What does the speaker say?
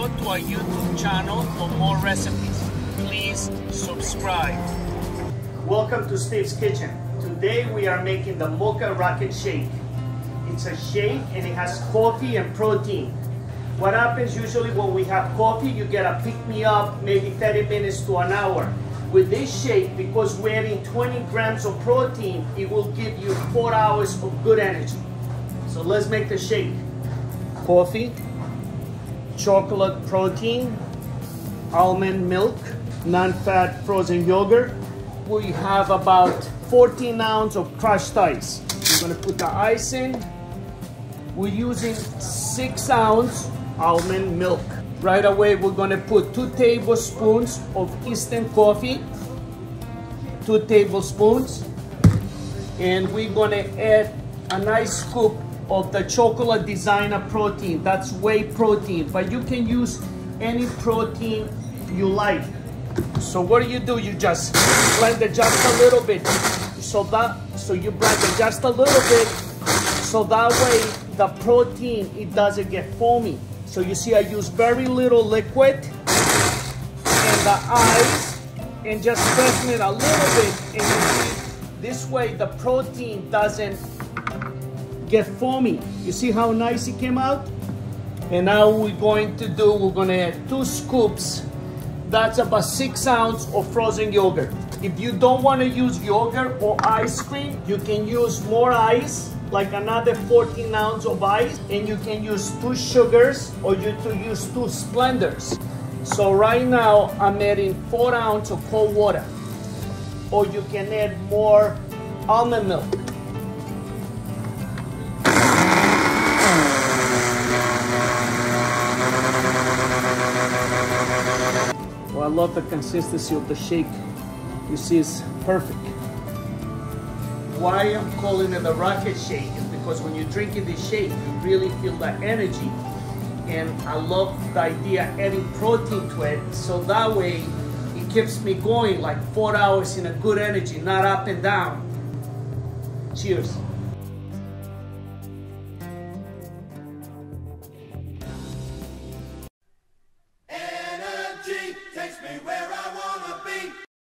go to our YouTube channel for more recipes. Please subscribe. Welcome to Steve's Kitchen. Today we are making the Mocca-Rocket Shake. It's a shake and it has coffee and protein. What happens usually when we have coffee, you get a pick-me-up, maybe 30 minutes to an hour. With this shake, because we're adding 20 grams of protein, it will give you 4 hours of good energy. So let's make the shake. Coffee, chocolate protein, almond milk, non-fat frozen yogurt. We have about 14 ounces of crushed ice. We're gonna put the ice in. We're using 6 ounce almond milk. Right away, we're gonna put 2 tablespoons of instant coffee, 2 tablespoons, and we're gonna add a nice scoop of the chocolate designer protein. That's whey protein, but you can use any protein you like. So what do? You just blend it just a little bit. So you blend it just a little bit, so that way the protein, it doesn't get foamy. So you see I use very little liquid and the ice and just pressing it a little bit, and you see this way the protein doesn't get foamy. You see how nice it came out? And now we're going to add 2 scoops. That's about 6 ounces of frozen yogurt. If you don't want to use yogurt or ice cream, you can use more ice, like another 14 ounces of ice, and you can use 2 sugars or you can use 2 Splendas. So right now I'm adding 4 ounces of cold water, or you can add more almond milk. Well, I love the consistency of the shake. You see, it's perfect. Why I'm calling it the rocket shake is because when you're drinking this shake, you really feel the energy. And I love the idea of adding protein to it, so that way it keeps me going like 4 hours in a good energy, not up and down. Cheers.